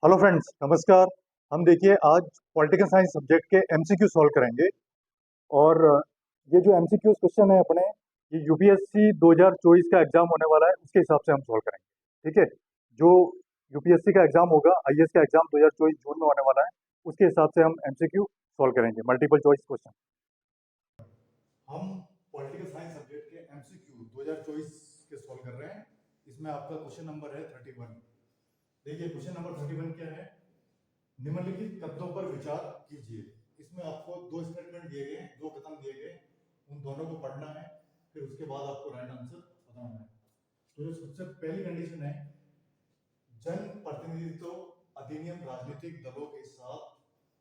Hello friends, नमस्कार। हम देखिए आज पॉलिटिकल साइंस सब्जेक्ट के एमसीक्यू सॉल्व करेंगे। और ये जो एमसीक्यू क्वेश्चन है अपने, ये यूपीएससी 2024 का एग्जाम होने वाला है, उसके हिसाब से हम सॉल्व करेंगे। ठीक है। जो यूपीएससी का एग्जाम होगा, आईएएस का एग्जाम 2024 जून में होने वाला है, उसके हिसाब से हम एमसीक्यू सॉल्व करेंगे, मल्टीपल चॉइस क्वेश्चन। हम पॉलिटिकल साइंस सब्जेक्ट के एमसीक्यू 2024 के सॉल्व कर रहे हैं। इसमें आपका क्वेश्चन नंबर है 31। देखिए क्वेश्चन नंबर 31 क्या है। निम्नलिखित कथनों पर विचार कीजिए। इसमें आपको दो स्टेटमेंट दिए गए, दो कथन दिए गए, उन दोनों को पढ़ना है, फिर उसके बाद आपको राइट आंसर बताना है। तो जो सबसे पहली कंडीशन है, जन प्रतिनिधित्व अधिनियम राजनीतिक दलों के साथ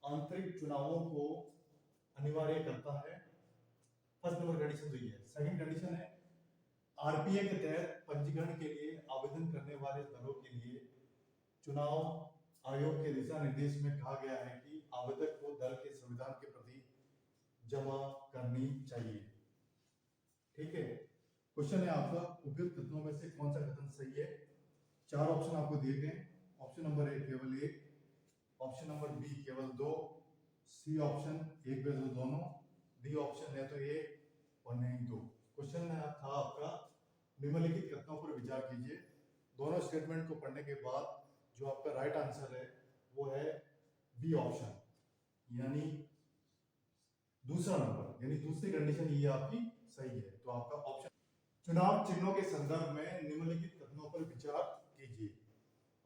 आंतरिक चुनावों को अनिवार्य करता है। फर्स्ट नंबर कंडीशन तो ये है। सेकंड कंडीशन है, आरपीए के तहत पंजीकरण के लिए आवेदन करने वाले दलों के लिए चुनाव आयोग के दिशा निर्देश में कहा गया है कि आवेदक को दल के संविधान के प्रति जमा करनी चाहिए। ठीक है। क्वेश्चन है आपका, उपयुक्त कथनों में से कौन सा कथन सही है। चार ऑप्शन आपको दिए गए। ऑप्शन नंबर ए केवल एक, ऑप्शन नंबर बी केवल दो, सी ऑप्शन एक व दो दोनों, डी ऑप्शन है तो एक और नहीं दो। क्वेश्चन में था आपका, निम्नलिखित कथनों पर विचार कीजिए। दोनों स्टेटमेंट को पढ़ने के बाद जो आपका राइट आंसर है वो है बी ऑप्शन, यानी दूसरा नंबर, यानी दूसरी कंडीशन ये आपकी सही है। तो आपका ऑप्शन, चुनाव चिन्हों के संदर्भ में निम्नलिखित कथनों पर विचार कीजिए।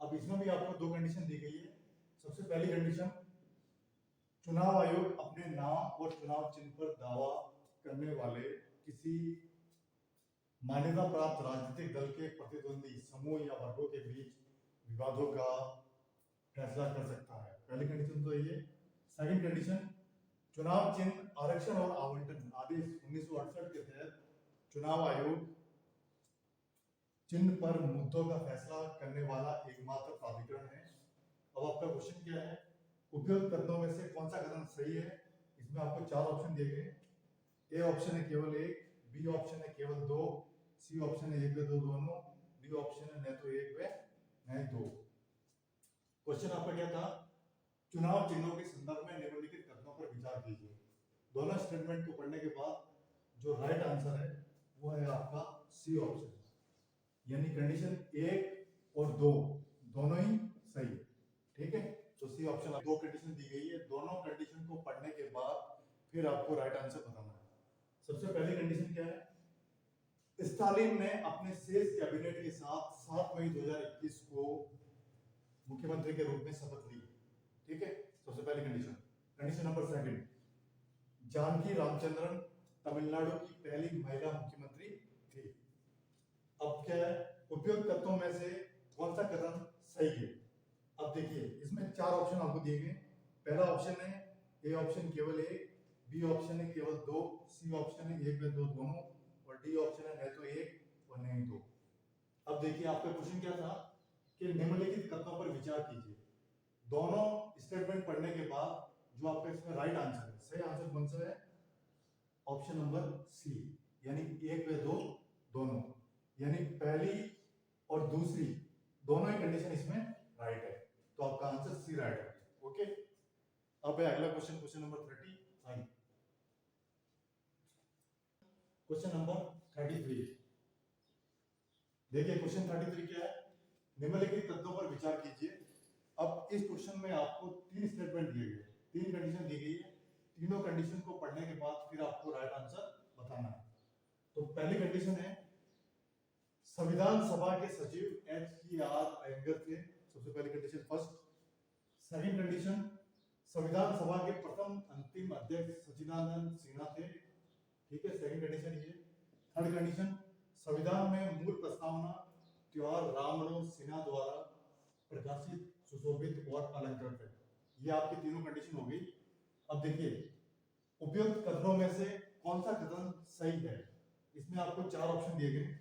अब इसमें भी आपको दो कंडीशन दी गई है। सबसे पहली कंडीशन, चुनाव आयोग अपने नाम और चुनाव चिन्ह पर दावा करने वाले किसी मान्यता प्राप्त राजनीतिक दल के प्रतिद्वंदी समूह या वर्गों के बीच विवादों का फैसला कर सकता है। पहली कंडीशन तो ये। सेकंड कंडीशन, चुनाव चिन्ह आरक्षण और आवंटन आदेश 1968 के तहत चुनाव आयोग चिन्ह पर मुद्दों का फैसला करने वाला एकमात्र प्राधिकरण है। अब आपका क्वेश्चन क्या है, उपयुक्त कथनों में से कौन सा कथन सही है। इसमें आपको चार ऑप्शन दिए गए। ए ऑप्शन है केवल एक, बी ऑप्शन है केवल दो, सी ऑप्शन है एक व दो दोनों, डी ऑप्शन है न तो एक व न दो। क्वेश्चन आपका क्या था, चुनाव चिन्हों के संदर्भ में निम्नलिखित कथनों पर विचार कीजिए। दोनों स्टेटमेंट को पढ़ने के बाद जो राइट आंसर है वो है आपका सी ऑप्शन, यानी कंडीशन एक और दो दोनों ही सही है। ठीक है। तो सी ऑप्शन, दो कंडीशन दी गई है, दोनों कंडीशन को पढ़ने के बाद फिर आपको राइट आंसर बताना है। सबसे पहली कंडीशन क्या है, स्टालिन ने अपने शेष कैबिनेट के साथ 7 मई 2021 को मुख्यमंत्री के रूप में शपथ ली। ठीक है। सबसे पहली condition. Condition number second, Janaki Ramachandran Tamil Nadu की पहली महिला मुख्यमंत्री थी। अब क्या है, उपयुक्त तत्वों में से कौन सा कथन सही है। अब देखिए इसमें चार ऑप्शन आपको दिए गए। पहला ऑप्शन है ए ऑप्शन केवल एक, बी ऑप्शन है केवल दो, सी ऑप्शन है एक व दो दोनों, और डी ऑप्शन है न तो एक और नहीं दो। अब देखिए आपका क्वेश्चन क्या था कि निम्नलिखित कथनों पर विचार कीजिए। दोनों स्टेटमेंट पढ़ने के बाद जो आपका इसमें राइट आंसर है, सही आंसर कौन सा है, ऑप्शन नंबर सी, यानी एक व दो दोनों, यानी पहली और दूसरी दोनों ही कंडीशन इसमें राइट है। तो आपका आंसर सी राइट है। ओके। अब है अगला question, question number 39। Question number 33। देखिए क्वेश्चन 33 क्या है, निम्नलिखित तथ्यों पर विचार कीजिए। अब इस क्वेश्चन में आपको तीन स्टेटमेंट दिए गए, तीन कंडीशन दी गई है। तीनों कंडीशन को पढ़ने के बाद फिर आपको राइट आंसर बताना है। तो पहली कंडीशन है, संविधान सभा के सचिव HER अयंगर थे। सबसे पहली कंडीशन फर्स्ट। सेकंड कंडीशन, संविधान सभा के प्रथम अंतिम अध्यक्ष सच्चिदानंद सिन्हा थे। ठीक है, सेकंड कंडीशन ये। थर्ड कंडीशन, संविधान में मूल प्रस्तावना त्योहार राममनोहर सिन्हा द्वारा प्रकाशित, सुशोभित और अलंकृत है। ये आपकी तीनों कंडीशन हो गई। अब देखिए उपयुक्त कथनों में से कौन सा कथन सही है। इसमें आपको चार ऑप्शन दिए गए।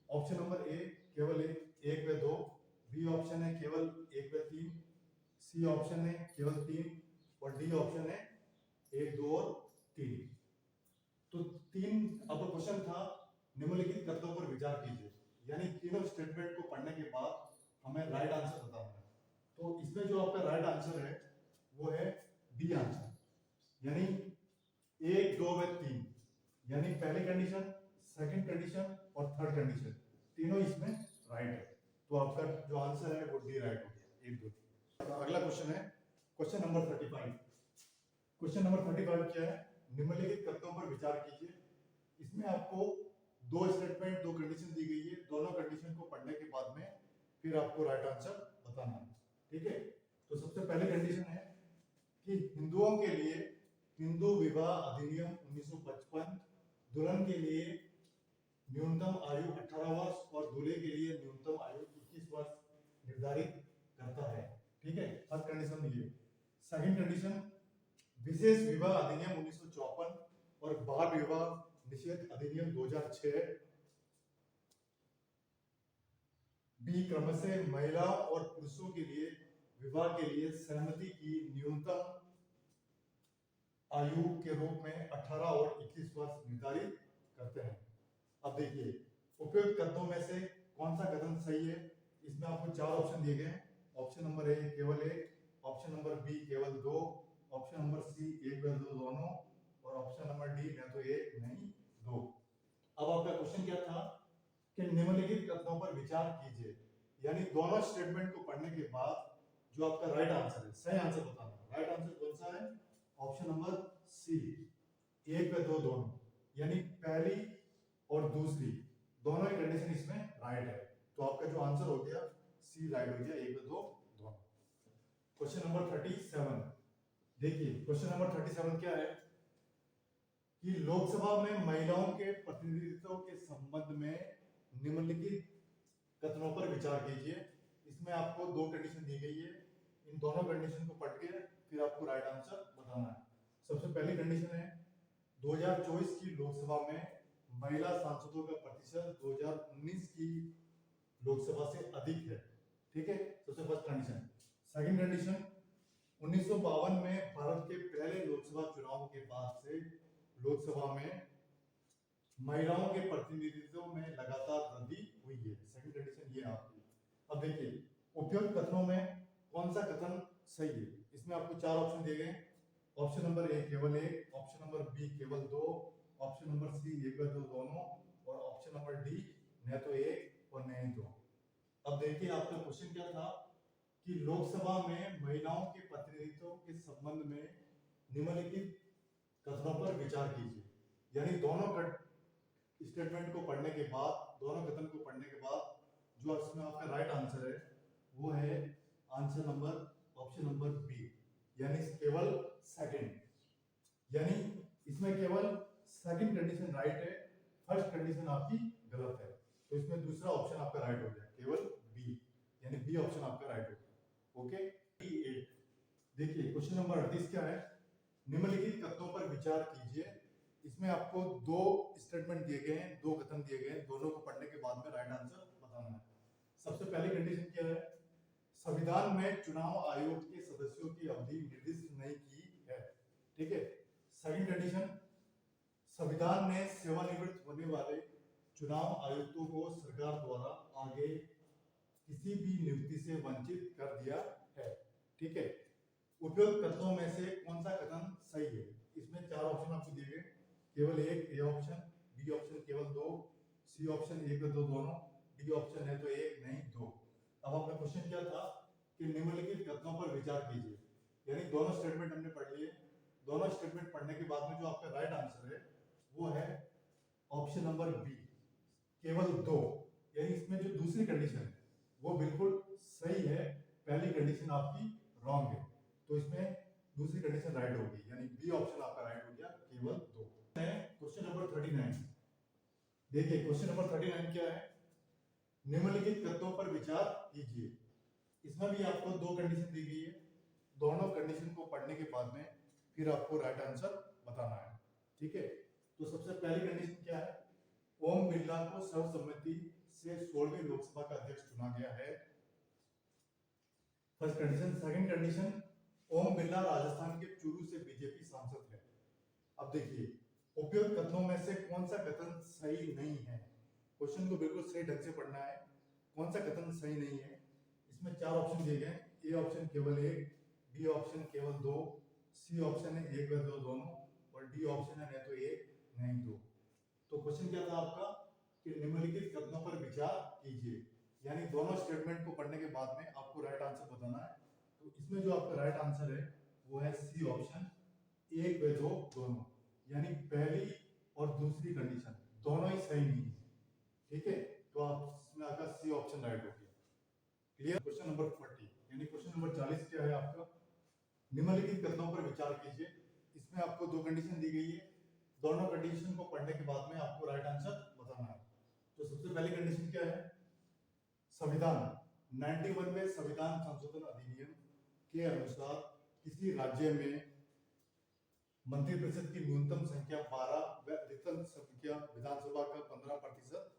ऑप्शन नंबर ए केवल एक व दो, बी ऑप्शन है केवल एक व तीन, सी ऑप्शन है केवल तीन, और डी ऑप्शन है एक दो और तीन। तो तीन, अब क्वेश्चन था निम्नलिखित कथनों पर विचार कीजिए, यानी तीनों स्टेटमेंट को पढ़ने के बाद हमें राइट आंसर बताना है। तो इसमें जो आपका राइट आंसर है वो है बी आंसर, यानी 1, 2 व 3, यानी पहली कंडीशन, सेकंड कंडीशन और थर्ड कंडीशन तीनों इसमें राइट है। तो आपका जो आंसर है वो डी राइट हो गया, 1, 2, 3। अगला क्वेश्चन है क्वेश्चन नंबर 35। क्वेश्चन नंबर 35 क्या है, निम्नलिखित कथनों पर विचार कीजिए। इसमें आपको दो स्टेटमेंट, दो कंडीशन दी गई है, दोनों कंडीशन को पढ़ने के बाद में फिर आपको राइट आंसर बताना है, ठीक है। तो सबसे पहले कंडीशन है कि हिंदुओं के लिए हिंदू विवाह अधिनियम 1955 दुल्हन के लिए न्यूनतम आयु 18 वर्ष और दूल्हे के लिए न्यूनतम आयु 21 वर्ष निर्धारित करता है, ठीक है। फर्स्ट कंडीशन ये। सेकंड कंडीशन, विशेष विवाह अधिनियम 1954 और बाल विवाह निषेध अधिनियम 2006 बी क्रमशः महिलाओं और पुरुषों के लिए विवाह के लिए सहमति की न्यूनतम आयु के रूप में 18 और 21 वर्ष निर्धारित करते हैं। अब देखिए उपयुक्त कथनों में से कौन सा कथन सही है। इसमें आपको चार ऑप्शन दिए गए हैं। ऑप्शन नंबर ए केवल एक, ऑप्शन नंबर बी केवल दो, ऑप्शन नंबर सी एक व दो दोनों, और ऑप्शन नंबर डी न तो एक नहीं दो। अब आपका क्वेश्चन क्या था कि निम्नलिखित कथनों पर विचार कीजिए, यानी दोनों स्टेटमेंट को पढ़ने के बाद जो आपका राइट आंसर है, सही आंसर बताना। राइट आंसर कौन सा है? ऑप्शन नंबर सी, एक व दो दोनों, यानी पहली और दूसरी दोनों ही कंडीशन इसमें राइट है। तो आपका जो आंसर हो गया सी राइट हो गया, एक व दो दोनों। क्वेश्चन नंबर 37 देखिए, क्वेश्चन नंबर 37 क्या है कि लोकसभा में महिलाओं के प्रतिनिधित्व के संबंध में निम्नलिखित कथनों पर विचार कीजिए। इसमें आपको दो कंडीशन दी गई है, इन दोनों कंडीशन को पढ़ के फिर आपको राइट आंसर बताना है। सबसे पहली कंडीशन है 2024 की लोकसभा में महिला सांसदों का प्रतिशत 2019 की लोकसभा से अधिक है, ठीक है। सबसे फर्स्ट कंडीशन। सेकंड कंडीशन, 1952 में भारत के पहले लोकसभा चुनाव के बाद से लोकसभा में महिलाओं के प्रतिनिधित्व में लगातार वृद्धि हुई है। सेकंड कंडीशन ये आपकी। अब देखिए उपयुक्त कथनों में कौन सा कथन सही है। इसमें आपको चार ऑप्शन दिए गए। ऑप्शन नंबर ए केवल एक, ऑप्शन नंबर बी केवल दो, ऑप्शन नंबर सी एक व दो दोनों, और ऑप्शन नंबर डी न तो एक और न दो। अब देखिए आपका क्वेश्चन क्या था कि लोकसभा में महिलाओं के प्रतिनिधित्व के संबंध में निम्नलिखित कथनों पर विचार कीजिए, यानी दोनों स्टेटमेंट को पढ़ने के बाद, दोनों कथन को पढ़ने के बाद जो इसमें आपका राइट आंसर है वो है answer number option number B, यानी केवल सेकंड, यानी इसमें केवल सेकंड कंडीशन राइट है, फर्स्ट कंडीशन आपकी गलत है। तो इसमें दूसरा ऑप्शन आपका राइट हो गया, केवल बी, यानी बी ऑप्शन आपका राइट हो गया। ओके। देखिए क्वेश्चन नंबर 38 क्या है, निम्नलिखित कथनों पर विचार कीजिए। इसमें आपको दो स्टेटमेंट दिए गए हैं, दो कथन दिए गए हैं, दोनों को पढ़ने के बाद में राइट आंसर बताना है। सबसे पहली कंडीशन क्या है, संविधान में चुनाव आयोग के सदस्यों की अवधि निर्दिष्ट नहीं की है, ठीक है। सेकंड कंडीशन, संविधान ने सेवानिवृत्त होने वाले चुनाव आयुक्तों को सरकार द्वारा आगे किसी भी नियुक्ति से वंचित कर दिया है, ठीक है। उपयुक्त कथनों में से कौन सा कथन सही है। इसमें चार ऑप्शन आपको दिए गए, केवल एक ए ऑप्शन, बी ऑप्शन केवल दो, सी ऑप्शन एक व दो दोनों, डी ऑप्शन है तो एक नहीं दो। अब आपका क्वेश्चन क्या था कि निम्नलिखित कथनों पर विचार कीजिए, यानी दोनों स्टेटमेंट हमने पढ़ लिए। दोनों स्टेटमेंट पढ़ने के बाद में जो आपका राइट आंसर है वो है ऑप्शन नंबर बी, केवल दो, यानी इसमें जो दूसरी कंडीशन है वो बिल्कुल सही है, पहली कंडीशन आपकी रॉन्ग है। तो इसमें दूसरी कंडीशन राइट होगी, यानी बी ऑप्शन आपका राइट हो गया, केवल दो। क्वेश्चन नंबर 39 देखिए, क्वेश्चन नंबर 39 क्या है, निम्नलिखित कथनों पर विचार कीजिए। इसमें भी आपको दो कंडीशन दी गई है, दोनों कंडीशन को पढ़ने के बाद में फिर आपको राइट आंसर बताना है, ठीक है। तो सबसे पहली कंडीशन क्या है, ओम बिरला को सर्वसम्मति से 16वीं लोकसभा का अध्यक्ष चुना गया है, first condition. Second condition, Om Birla Rajasthan के चूरू से बीजेपी सांसद है। अब देखिए उपयुक्त कथनों में से कौन सा कथन सही नहीं है। क्वेश्चन को बिल्कुल सही ढंग से पढ़ना है, कौन सा कथन सही नहीं है। इसमें चार ऑप्शन दिए गए, ए ऑप्शन केवल एक, बी ऑप्शन केवल दो, सी ऑप्शन है एक व दो दोनों, और डी ऑप्शन है न तो एक नहीं दो। तो क्वेश्चन क्या था आपका कि निम्नलिखित कथनों पर विचार कीजिए, यानी दोनों स्टेटमेंट को पढ़ने के बाद में आपको राइट आंसर बताना है। तो इसमें जो आपका राइट आंसर है वो है सी ऑप्शन, एक व दो दोनों, यानी पहली और दूसरी कंडीशन दोनों ही सही नहीं है। ठीक है, तो आप इसमें आपका सी ऑप्शन राइट हो गया। क्लियर। क्वेश्चन नंबर 40 यानी क्वेश्चन नंबर 40 क्या है आपका, निम्नलिखित कथनों पर विचार कीजिए। इसमें आपको दो कंडीशन दी गई है, दोनों कंडीशन को पढ़ने के बाद में आपको राइट आंसर बताना है। तो सबसे पहली कंडीशन क्या है, संविधान 91 में संविधान संशोधन अधिनियम के अनुसार किसी राज्य में मंत्रिपरिषद की न्यूनतम संख्या 12 व अधिकतम संख्या विधानसभा का 15%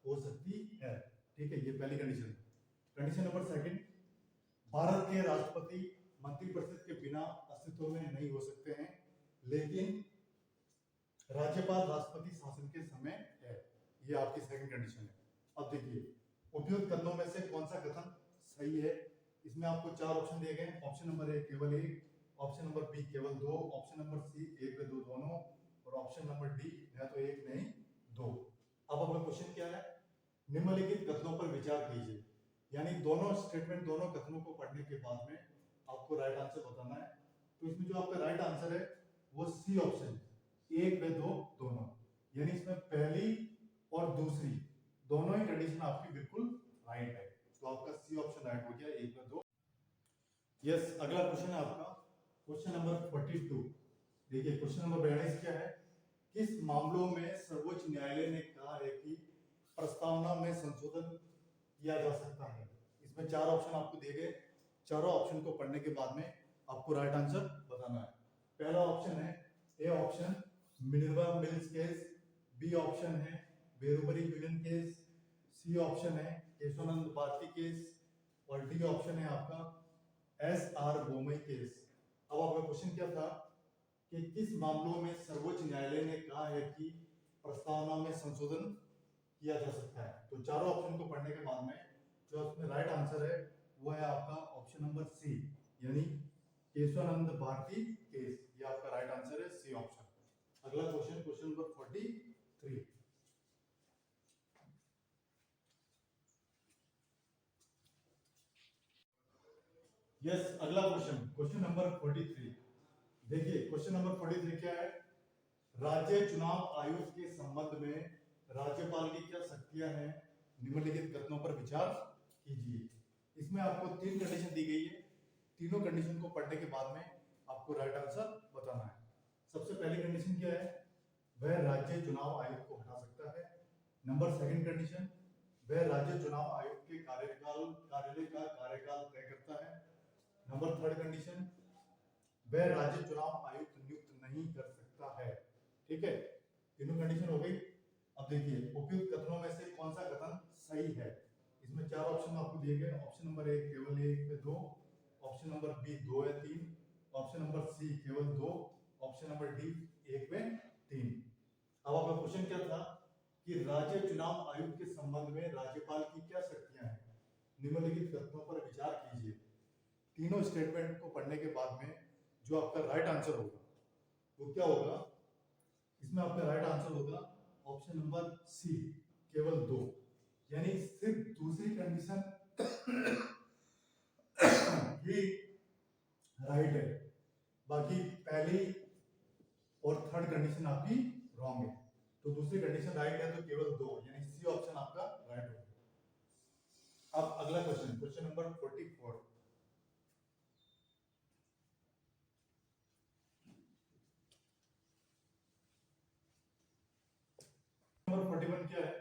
हो सकती है। ठीक है, ये पहली condition. Condition number second, Bharat के राष्ट्रपति मंत्रिपरिषद के बिना अस्तित्व में नहीं हो सकते हैं, लेकिन राज्यपाल राष्ट्रपति शासन के समय है। ये आपकी सेकंड कंडीशन है। अब देखिए उपयुक्त कथनों में से कौन सा कथन सही है। इसमें आपको चार ऑप्शन दिए गए हैं। ऑप्शन नंबर ए केवल एक, ऑप्शन नंबर बी केवल दो, ऑप्शन नंबर सी एक व दो दोनों, और ऑप्शन नंबर डी या तो एक नहीं दो। अब अपना क्वेश्चन क्या है, निम्नलिखित कथनों पर विचार कीजिए, यानी दोनों स्टेटमेंट दोनों कथनों को पढ़ने के बाद में आपको राइट आंसर बताना है। तो इसमें जो आपका राइट आंसर है वो सी ऑप्शन, एक व दो दोनों, यानी इसमें पहली और दूसरी दोनों ही कंडीशन आपकी बिल्कुल राइट है। तो आपका सी ऑप्शन राइट हो गया, एक व दो। यस, अगला क्वेश्चन है आपका क्वेश्चन नंबर 42। देखिए क्वेश्चन नंबर 42 क्या है, किस मामलों में सर्वोच्च न्यायालय ने कहा है कि प्रस्तावना में संशोधन किया जा सकता है। इसमें चार ऑप्शन आपको दिए गए, चारों ऑप्शन को पढ़ने के बाद में आपको राइट आंसर बताना है। पहला ऑप्शन है A option Minerva Mills case, B option है Berubari union case, C option है केशवानंद भारती केस, और डी ऑप्शन है आपका एस आर बोमई केस। अब आपका क्वेश्चन क्या था कि किस मामलों में सर्वोच्च न्यायालय ने कहा है कि प्रस्तावना में संशोधन किया जा सकता है। तो चारों ऑप्शन को पढ़ने के बाद में जो उसमें राइट आंसर है वो है आपका ऑप्शन नंबर सी, यानी केशवानंद भारती केस। ये आपका राइट आंसर है, सी ऑप्शन। अगला क्वेश्चन, क्वेश्चन नंबर 43। यस, अगला क्वेश्चन, क्वेश्चन नंबर 43। देखिए क्वेश्चन नंबर 43 क्या है, राज्य चुनाव आयोग के संबंध में राज्यपाल की क्या शक्तियां हैं, निम्नलिखित कथनों पर विचार कीजिए। इसमें आपको तीन कंडीशन दी गई है, तीनों कंडीशन को पढ़ने के बाद में आपको राइट आंसर बताना है। सबसे पहली कंडीशन क्या है, वह राज्य चुनाव आयोग को हटा सकता है। नंबर सेकंड कंडीशन, वह राज्य चुनाव आयोग के कार्यालय का कार्यकाल तय करता है। नंबर थर्ड कंडीशन, वह राज्य चुनाव आयुक्त नियुक्त नहीं कर सकता है। ठीक है, तीनों कंडीशन हो गई। अब देखिए उपयुक्त कथनों में से कौन सा कथन सही है। इसमें चार ऑप्शन आपको दिए गए। ऑप्शन नंबर ए केवल एक व दो, ऑप्शन नंबर बी दो या तीन, ऑप्शन नंबर सी केवल दो, ऑप्शन नंबर डी एक व तीन। अब आपका क्वेश्चन क्या था कि राज्य चुनाव आयुक्त के संबंध में राज्यपाल की क्या शक्तियां हैं, निम्नलिखित कथनों पर विचार कीजिए। तीनों स्टेटमेंट को पढ़ने के बाद में जो आपका राइट आंसर होगा वो क्या होगा, इसमें आपका राइट आंसर होगा ऑप्शन नंबर सी, केवल दो, यानी सिर्फ दूसरी कंडीशन ही राइट है, बाकी पहली और थर्ड कंडीशन आपकी रॉन्ग है। तो दूसरी कंडीशन राइट है तो केवल दो, यानी सी ऑप्शन आपका राइट होगा। अब अगला क्वेश्चन, क्वेश्चन नंबर 44। नंबर 41 क्या है,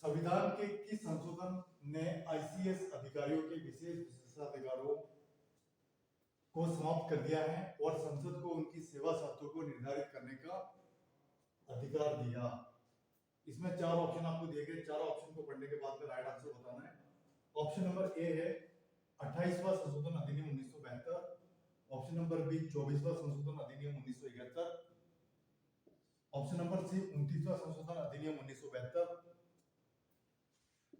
संविधान के किस संशोधन ने आईसीएस अधिकारियों के विशेष विशेषाधिकारों को समाप्त कर दिया है और संसद को उनकी सेवा शर्तों को निर्धारित करने का अधिकार दिया। इसमें चार ऑप्शन आपको दिए गए, चार ऑप्शन को पढ़ने के बाद में राइट आंसर बताना है। ऑप्शन नंबर ए है 28वां संशोधन अधिनियम 1972, ऑप्शन नंबर बी 24वां संशोधन अधिनियम 1971, ऑप्शन नंबर सी 29वां संशोधन अधिनियम 1972,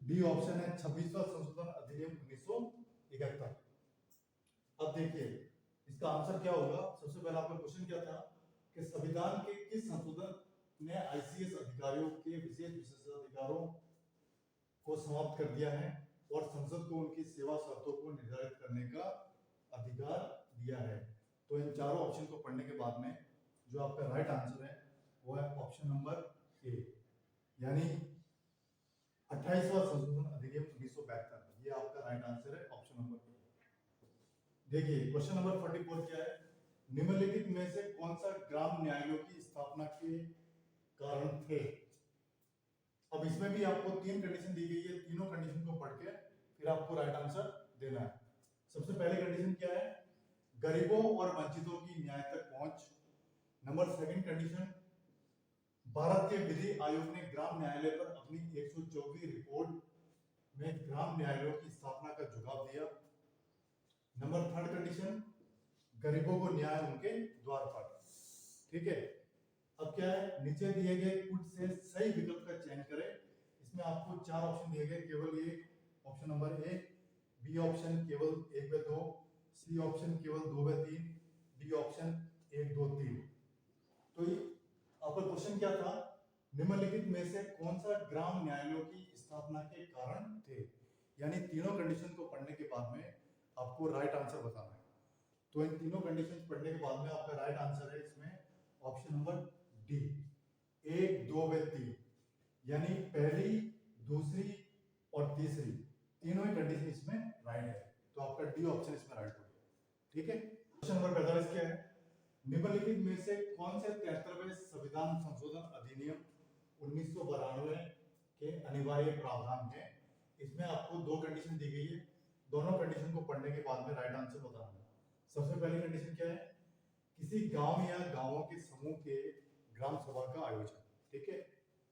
डी ऑप्शन है 26वां संशोधन अधिनियम 1971। अब देखिए इसका आंसर क्या होगा। सबसे पहला आपका क्वेश्चन क्या था कि संविधान के किस संशोधन ने आईसीएस अधिकारियों के विशेष विशेषाधिकारों को समाप्त कर दिया है और संसद को उनकी सेवा शर्तों को निर्धारित करने का अधिकार दिया है। तो इन चारों ऑप्शन को पढ़ने के बाद में जो आपका राइट आंसर है वो है ऑप्शन नंबर ए, यानी 28वां संशोधन अधिनियम 1972। ये आपका राइट आंसर है ऑप्शन नंबर ए। देखिए क्वेश्चन नंबर 44 क्या है। निम्नलिखित में से कौन सा ग्राम न्यायालयों की स्थापना के कारण थे। अब इसमें भी आपको तीन कंडीशन दी गई है, तीनों कंडीशन को पढ़ के फिर आपको राइट आंसर देना है। सबसे पहले कंडीशन क्या है, गरीबों और वंचितों की न्याय तक पहुंच। नंबर सेकंड कंडीशन, भारत के विधि आयोग ने ग्राम न्यायालय पर अपनी 124वीं रिपोर्ट में ग्राम न्यायालयों की स्थापना का झुकाव दिया। नंबर थर्ड कंडीशन, गरीबों को न्याय उनके द्वार पर। ठीक है, अब क्या है, नीचे दिए गए कुछ से सही विकल्प का चयन करें। इसमें आपको चार ऑप्शन दिए गए, केवल एक option number A, B option केवल 1 व 2, सी ऑप्शन केवल 2 व 3, डी ऑप्शन 1 2 3। तो ये आपका क्वेश्चन क्या था, निम्नलिखित में से कौन सा ग्राम न्यायालयों की स्थापना के कारण थे। यानी तीनों कंडीशन को पढ़ने के बाद में आपको राइट आंसर बताना है। तो इन तीनों कंडीशन पढ़ने के बाद में आपका राइट आंसर है इसमें ऑप्शन नंबर डी, 1 2 व 3, यानी पहली, दूसरी और तीसरी तीनों ही कंडीशन इसमें राइट है। तो आपका डी ऑप्शन इसमें राइट हो गया। ठीक है, क्वेश्चन नंबर 45 क्या है, निम्नलिखित में से कौन से 73वें संविधान संशोधन अधिनियम 1992 के अनिवार्य प्रावधान है। इसमें आपको दो कंडीशन दी गई है, दोनों कंडीशन को पढ़ने के बाद में राइट आंसर बताना है। सबसे पहली कंडीशन क्या है, किसी गांव या गांवों के समूह के ग्राम सभा का आयोजन। ठीक है,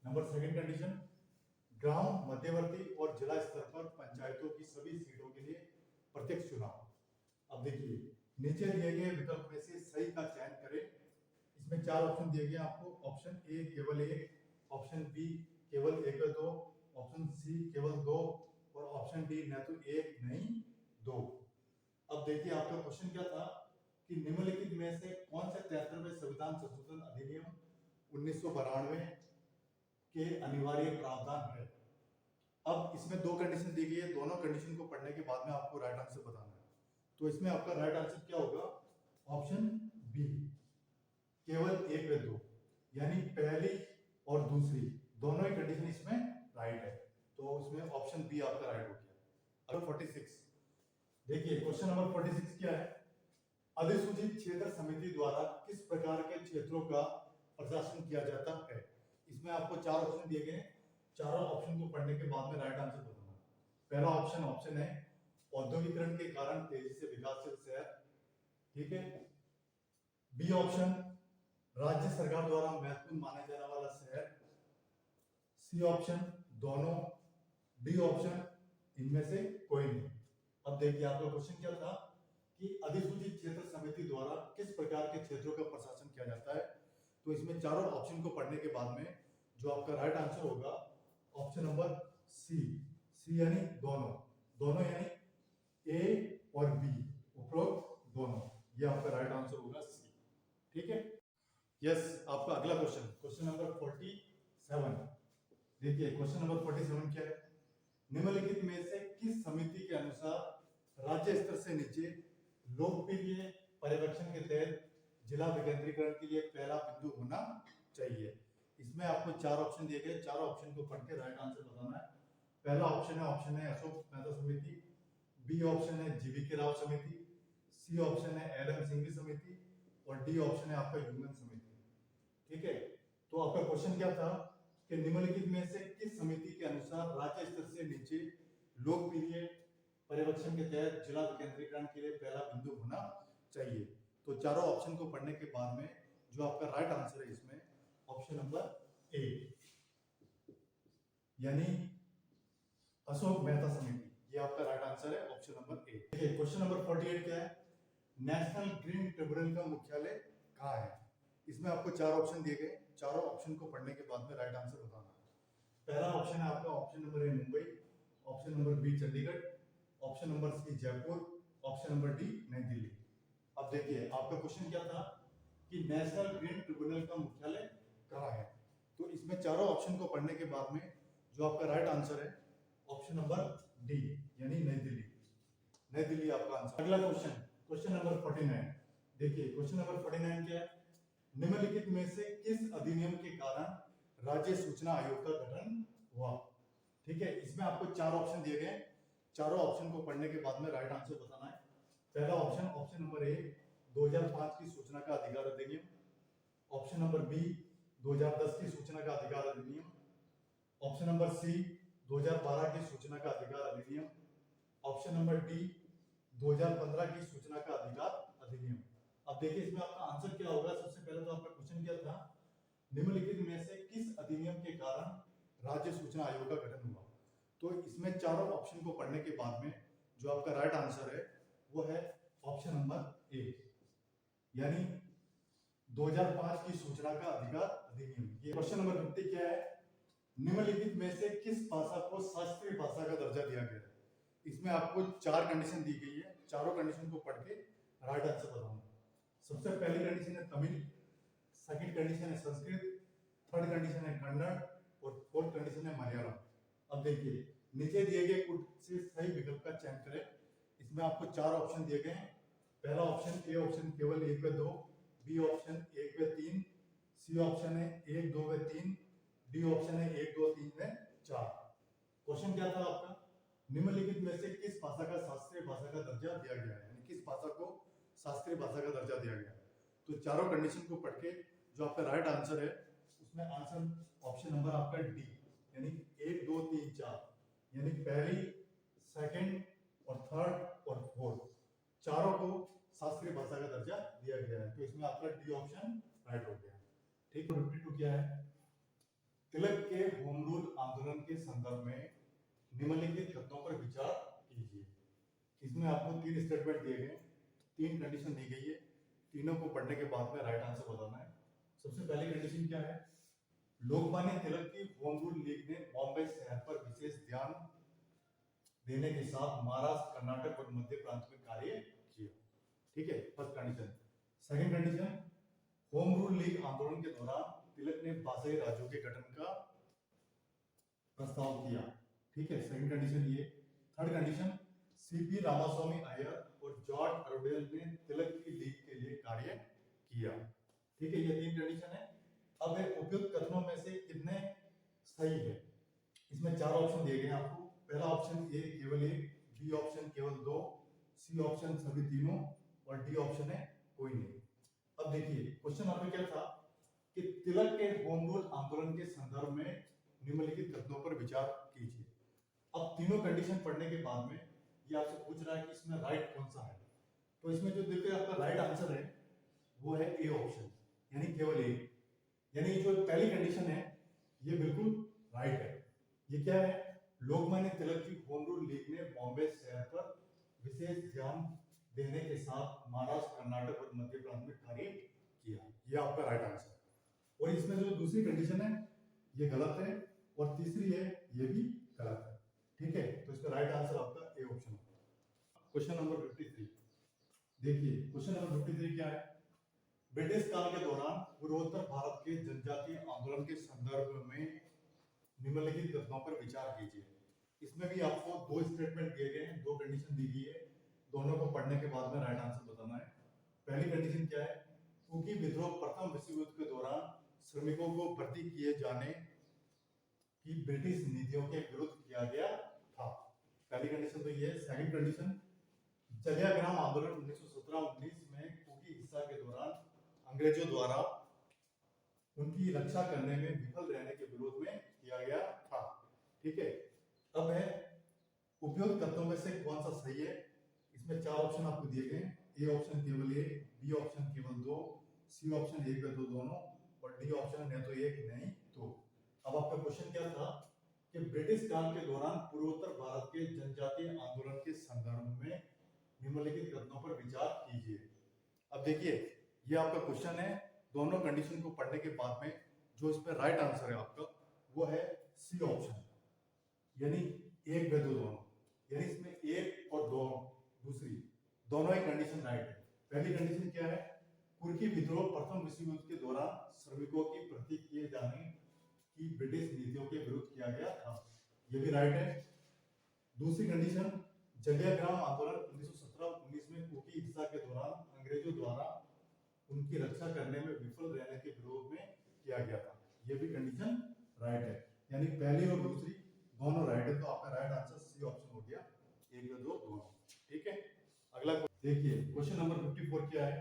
नंबर सेकंड कंडीशन, ग्राम मध्यवर्ती और जिला स्तर पर पंचायतों की सभी सीटों के लिए प्रत्यक्ष चुनाव। अब देखिए नीचे दिए गए विकल्प में से सही का चयन करें। इसमें चार ऑप्शन दिए गए आपको, ऑप्शन ए केवल 1, ऑप्शन बी केवल 1 व 2, ऑप्शन सी केवल 2 और ऑप्शन डी न तो 1 नहीं 2। अब देखिए आपका क्वेश्चन क्या था कि निम्नलिखित में से कौन से 73वें संविधान संशोधन अधिनियम 1992 के अनिवार्य प्रावधान है। अब इसमें दो कंडीशन दी गई है, दोनों कंडीशन को पढ़ने के बाद में आपको राइट आंसर बताना है। तो इसमें आपका राइट आंसर क्या होगा, ऑप्शन बी, केवल 1 व 2, यानी पहली और दूसरी दोनों ही कंडीशन इसमें राइट है। तो इसमें ऑप्शन बी आपका राइट हो गया। अब 46 देखिए, क्वेश्चन नंबर 46 क्या है, अधिसूचित क्षेत्र समिति द्वारा किस प्रकार के क्षेत्रों का प्रशासन किया जाता है। इसमें आपको चार ऑप्शन दिए गए, चारों ऑप्शन को पढ़ने के बाद में राइट आंसर बताना। पहला ऑप्शन है औद्योगिकरण के कारण तेजी से विकासशील शहर। ठीक है, बी ऑप्शन, राज्य सरकार द्वारा महत्वपूर्ण माने जाने वाला शहर। सी ऑप्शन, दोनों। डी ऑप्शन, इनमें से कोई नहीं। अब देखिए आपका क्वेश्चन क्या था कि अधिसूचित क्षेत्र समिति द्वारा किस प्रकार के क्षेत्रों का प्रशासन किया जाता है। तो इसमें चारों ऑप्शन को पढ़ने के बाद में जो आपका राइट आंसर होगा ऑप्शन नंबर सी, सी यानी दोनों, दोनों यानी ए और बी, उपरोक्त दोनों, ये आपका राइट आंसर होगा सी। ठीक है, यस। आपका अगला क्वेश्चन, क्वेश्चन नंबर 47। देखिए क्वेश्चन नंबर 47 क्या है, निम्नलिखित में से किस समिति के अनुसार राज्य स्तर से नीचे लोकप्रिय पर्यवेक्षण के तहत जिला विकेंद्रीकरण के लिए पहला बिंदु होना चाहिए। इसमें आपको चार ऑप्शन दिए गए, चारों ऑप्शन को पढ़ के राइट आंसर बताना है। पहला ऑप्शन है अशोक मेहता समिति, बी ऑप्शन है जीवीके राव समिति, सी ऑप्शन है एलएम सिंघवी समिति और डी ऑप्शन है आपका ह्यूमन समिति। ठीक है, तो आपका क्वेश्चन क्या था कि निम्नलिखित में से किस समिति के अनुसार राज्य स्तर से नीचे लोकप्रिय पर्यवेक्षण के तहत जिला विकेंद्रीकरण के लिए पहला बिंदु होना चाहिए। तो चारों ऑप्शन को पढ़ने के बाद में जो आपका राइट आंसर है इसमें ऑप्शन नंबर ए, यानी अशोक मेहता समिति, ये आपका राइट आंसर है ऑप्शन नंबर ए। देखिए क्वेश्चन नंबर 48 क्या है, नेशनल ग्रीन ट्रिब्यूनल का मुख्यालय कहाँ है। इसमें आपको चार ऑप्शन दिए गए, चारों ऑप्शन को पढ़ने के बाद में राइट आंसर बताना है। पहला ऑप्शन है आपका option number A Mumbai, option number B Chandigarh, option number C Jaipur option number D Nai Delhi. अब देखिए आपका क्वेश्चन क्या था कि नेशनल ग्रीन ट्रिब्यूनल का मुख्यालय कहाँ है। तो इसमें चारों ऑप्शन को पढ़ने के बाद में जो आपका राइट आंसर है ऑप्शन नंबर डी यानी नई दिल्ली। नई दिल्ली आपका आंसर। अगला क्वेश्चन, क्वेश्चन नंबर 49। देखिए क्वेश्चन नंबर 49 क्या है, निम्नलिखित में से किस अधिनियम के कारण राज्य सूचना आयोग का गठन हुआ। ठीक है, इसमें आपको चार ऑप्शन दिए गए, चारों ऑप्शन को पढ़ने के बाद में राइट आंसर बताना है। पहला ऑप्शन, ऑप्शन नंबर ए 2005 की सूचना का अधिकार अधिनियम। ऑप्शन नंबर बी 2010 की सूचना का अधिकार अधिनियम। ऑप्शन नंबर सी 2012 की सूचना का अधिकार अधिनियम। ऑप्शन नंबर डी 2015 की सूचना का अधिकार अधिनियम। अब देखिए इसमें आपका आंसर क्या होगा। सबसे पहले तो आपका क्वेश्चन क्या था, निम्नलिखित में से किस अधिनियम के कारण राज्य सूचना आयोग का गठन हुआ। तो इसमें चारों ऑप्शन को पढ़ने के बाद में जो आपका राइट आंसर है वो है ऑप्शन नंबर ए यानी 2005 की सूचना का अधिकार अधिनियम। ये क्वेश्चन नंबर 50 क्या है, निम्नलिखित में से किस भाषा को शास्त्रीय भाषा का दर्जा दिया गया है। इसमें आपको चार कंडीशन दी गई है, चारों कंडीशन को पढ़ के राइट आंसर बताऊंगा। सबसे पहली कंडीशन है तमिल, सेकंड कंडीशन है संस्कृत, थर्ड कंडीशन है कन्नड़ और फोर्थ कंडीशन है मलयालम। अब देखिए नीचे दिए गए कुछ से सही विकल्प का चयन करें। इसमें आपको चार ऑप्शन दिए गए हैं। पहला ऑप्शन ए ऑप्शन केवल 1 व 2, बी ऑप्शन 1 व 3, सी ऑप्शन है 1 2 व 3, डी ऑप्शन है 1 2 3 व 4। क्वेश्चन क्या था आपका, निम्नलिखित में से किस भाषा का शास्त्रीय भाषा का दर्जा दिया गया है, यानी किस भाषा को शास्त्रीय भाषा का दर्जा दिया गया है। तो चारों कंडीशन को पढ़ के जो आपका राइट आंसर है उसमें आंसर ऑप्शन नंबर आपका डी यानी 1 2 3 4 यानी पहली, सेकंड और थर्ड और फोर्थ चारों को शास्त्रीय भाषा का दर्जा दिया गया है। तो इसमें आपका डी ऑप्शन राइट हो गया। ठीक है, 52 क्या है, तिलक के होम रूल आंदोलन के संदर्भ में निम्नलिखित कथनों पर विचार कीजिए। इसमें आपको तीन स्टेटमेंट दिए गए, तीन कंडीशन दी गई है, तीनों को पढ़ने के बाद में राइट आंसर बताना है। सबसे पहली कंडीशन क्या है, लोकमान्य तिलक की होम रूल लीग ने बॉम्बे शहर पर विशेष ध्यान देने के साथ महाराष्ट्र, कर्नाटक और मध्य प्रांत में कार्य किया। ठीक है, first condition. Second condition, home rule league आंदोलन के दौरान तिलक ने भाषाई राज्यों के गठन का प्रस्ताव किया। ठीक है, सेकंड कंडीशन ये। Third condition, CP Ramaswamy Iyer और जॉर्ज अरोडेल ने तिलक की लीग के लिए कार्य किया। ठीक है, ये तीन कंडीशन है। अब उपयुक्त कथनों में से कितने सही है। इसमें चार ऑप्शन दिए गए आपको। पहला ऑप्शन ए केवल 1, बी ऑप्शन केवल 2, सी ऑप्शन सभी तीनों और डी ऑप्शन है कोई नहीं। अब देखिए क्वेश्चन आपका क्या था कि तिलक के होम रूल आंदोलन के संदर्भ में निम्नलिखित कथनों पर विचार कीजिए। अब तीनों कंडीशन पढ़ने के बाद में ये आपसे पूछ रहा है कि इसमें राइट कौन सा है। तो इसमें जो देखिए आपका राइट आंसर है वो है ए ऑप्शन यानी केवल ए, यानी जो पहली कंडीशन है ये बिल्कुल राइट है। ये क्या है, लोकमान्य तिलक की होम रूल लीग ने बॉम्बे शहर पर विशेष ध्यान देने के साथ महाराष्ट्र, कर्नाटक और मध्य प्रांत में कार्य किया। ये आपका राइट आंसर। और इसमें जो दूसरी कंडीशन है ये गलत है और तीसरी है ये भी गलत है। ठीक है, तो इसका राइट आंसर आपका ए ऑप्शन होगा। क्वेश्चन नंबर 53 देखिए, क्वेश्चन नंबर 53 क्या है, ब्रिटिश काल के दौरान पूर्वोत्तर भारत के जनजातीय आंदोलन के संदर्भ में निम्नलिखित कथनों पर विचार कीजिए। इसमें भी आपको दो स्टेटमेंट दिए गए हैं, दो कंडीशन दी गई है, दोनों को पढ़ने के बाद में राइट आंसर बताना है। पहली कंडीशन क्या है, कुकी विद्रोह प्रथम विश्व युद्ध के दौरान श्रमिकों को भर्ती किए जाने की ब्रिटिश नीतियों के विरुद्ध किया गया था। पहली कंडीशन तो ये है। सेकंड कंडीशन, सत्याग्रह आंदोलन 1917-19 में कुकी हिंसा के दौरान अंग्रेजों द्वारा उनकी रक्षा करने में विफल रहने के विरोध में किया गया था। ठीक है, अब है उपयुक्त कथनों में से कौन सा सही है। इसमें चार ऑप्शन आपको दिए गए, ए ऑप्शन केवल 1, बी ऑप्शन केवल 2, सी ऑप्शन 1 व 2 दोनों और डी ऑप्शन न तो 1 नहीं 2। अब आपका क्वेश्चन क्या था कि ब्रिटिश काल के दौरान पूर्वोत्तर भारत के जनजातीय आंदोलन के संदर्भ में निम्नलिखित कथनों पर विचार कीजिए। अब देखिए ये आपका क्वेश्चन है, दोनों कंडीशन को पढ़ने के बाद में जो इसमें राइट आंसर है आपका वो है सी ऑप्शन यानी 1 व 2 दोनों, यानी इसमें 1 और 2 दूसरी दोनों ही कंडीशन राइट है। पहली कंडीशन क्या है, कुर्की विद्रोह प्रथम विश्व युद्ध के दौरान श्रमिकों की भर्ती किए जाने की ब्रिटिश नीतियों के विरुद्ध किया गया था, ये भी राइट है। दूसरी कंडीशन, जलियांवाला आंदोलन 1917-19 में कुकी हिंसा के दौरान अंग्रेजों द्वारा उनकी रक्षा करने में विफल रहने के विरोध में किया गया था, ये भी कंडीशन राइट है। यानी पहली और दूसरी दोनों राइट है, तो आपका राइट आंसर सी ऑप्शन हो गया, 1 2 दोनों। ठीक है, अगला देखिए क्वेश्चन नंबर 54 क्या है,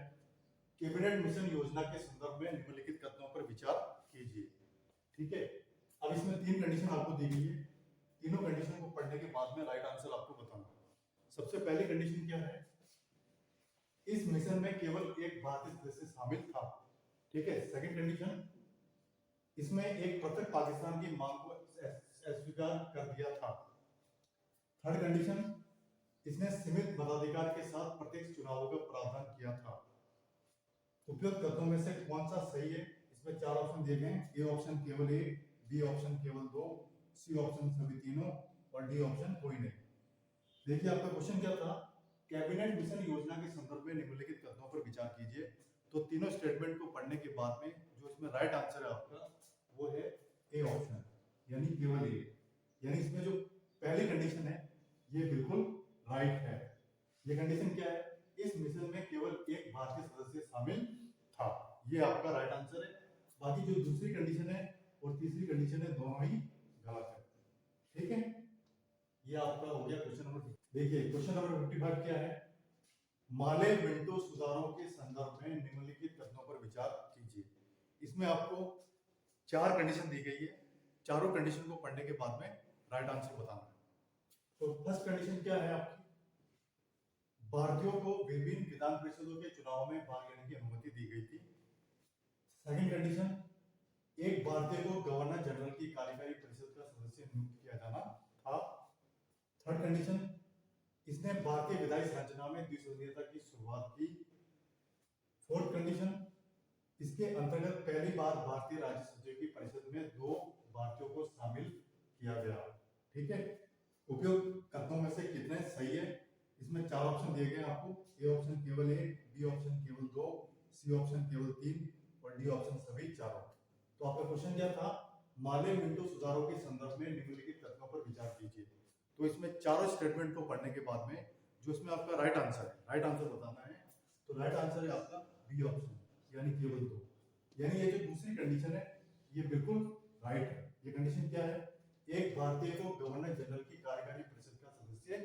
कैबिनेट मिशन योजना के संदर्भ में निम्नलिखित कथनों पर विचार कीजिए। ठीक है, अब इसमें 3 कंडीशन आपको दी गई है, तीनों कंडीशन को पढ़ने के बाद में राइट आंसर आपको बताना। सबसे पहली कंडीशन क्या है, इस मिशन में केवल एक भारतीय सदस्य शामिल था। ठीक है, सेकंड कंडीशन, इसमें एक पृथक पाकिस्तान की मांग को अस्वीकार कर दिया था। थर्ड कंडीशन, इसने सीमित मताधिकार के साथ प्रत्यक्ष चुनावों का प्रावधान किया था। उपयुक्त कथनों में से कौन सा सही है, इसमें 4 ऑप्शन दिए गए हैं, ए ऑप्शन केवल एक, बी ऑप्शन केवल 2, सी ऑप्शन सभी तीनों और डी ऑप्शन कोई नहीं। देखिए आपका क्वेश्चन क्या था, कैबिनेट मिशन योजना के संदर्भ में निम्नलिखित कथनों पर विचार कीजिए। तो तीनों स्टेटमेंट को पढ़ने के बाद में जो इसमें राइट आंसर है आपका वो है ए ऑप्शन, यानी केवल ए। यानी इसमें जो पहली कंडीशन है ये बिल्कुल राइट है। ये कंडीशन क्या है, इस मिशन में केवल एक भारतीय सदस्य शामिल था, ये आपका राइट आंसर है। बाकी जो दूसरी कंडीशन है और तीसरी कंडीशन है दोनों ही गलत है। ठीक है, ये आपका हो गया क्वेश्चन नंबर। देखिए क्वेश्चन नंबर 55 क्या है, माले मिंटो सुधारों के संदर्भ में निम्नलिखित कथनों पर विचार कीजिए। इसमें आपको 4 कंडीशन दी गई है, चारों कंडीशन को पढ़ने के बाद में राइट आंसर बताना है। तो फर्स्ट कंडीशन क्या है आपकी, भारतीयों को विभिन्न विधान परिषदों के चुनाव में भाग लेने की अनुमति दी गई थी। सेकंड कंडीशन, एक भारतीय को गवर्नर जनरल की कार्यकारी परिषद का सदस्य नियुक्त किया जाना था। थर्ड कंडीशन, इसने भारतीय विधायी संरचना में द्विसदनीयता की शुरुआत की। फोर्थ कंडीशन, इसके अंतर्गत पहली बार भारतीय राज्य सचिव की परिषद में 2 भारतीयों को शामिल किया गया। ठीक है, उपयुक्त कथनों में से कितने सही है, इसमें 4 ऑप्शन दिए गए आपको, ए ऑप्शन केवल 1, बी ऑप्शन केवल 2, सी ऑप्शन केवल 3 और डी ऑप्शन सभी चारों। तो आपका क्वेश्चन क्या था, माले मिंटो सुधारों के संदर्भ में निम्नलिखित कथनों पर विचार कीजिए। तो इसमें चारों स्टेटमेंट को पढ़ने के बाद में जो इसमें आपका राइट आंसर है, राइट आंसर बताना है। तो राइट आंसर है आपका बी ऑप्शन, यानी केवल 2। यानी ये जो दूसरी कंडीशन है ये बिल्कुल राइट है। ये कंडीशन क्या है, एक भारतीय को गवर्नर जनरल की कार्यकारी परिषद का सदस्य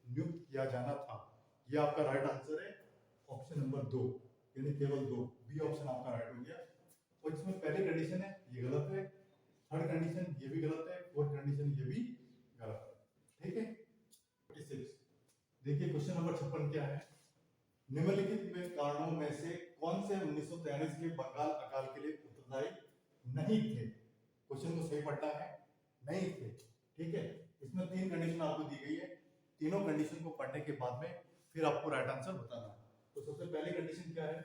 नियुक्त किया जाना था, ये आपका राइट आंसर है ऑप्शन नंबर 2, यानी केवल 2, बी ऑप्शन आपका राइट हो गया। और इसमें पहली कंडीशन है ये गलत है, थर्ड कंडीशन ये भी गलत है, फोर्थ कंडीशन ये भी गलत है। ठीक है, 46 देखिए क्वेश्चन नंबर 56 क्या है, निम्नलिखित में कारणों में से कौन से 1943 के बंगाल अकाल के लिए उत्तरदायी नहीं थे। क्वेश्चन को सही पढ़ना है, नहीं थे। ठीक है, इसमें 3 कंडीशन आपको दी गई है, तीनों कंडीशन को पढ़ने के बाद में फिर आपको राइट आंसर बताना है। तो सबसे पहली कंडीशन क्या है,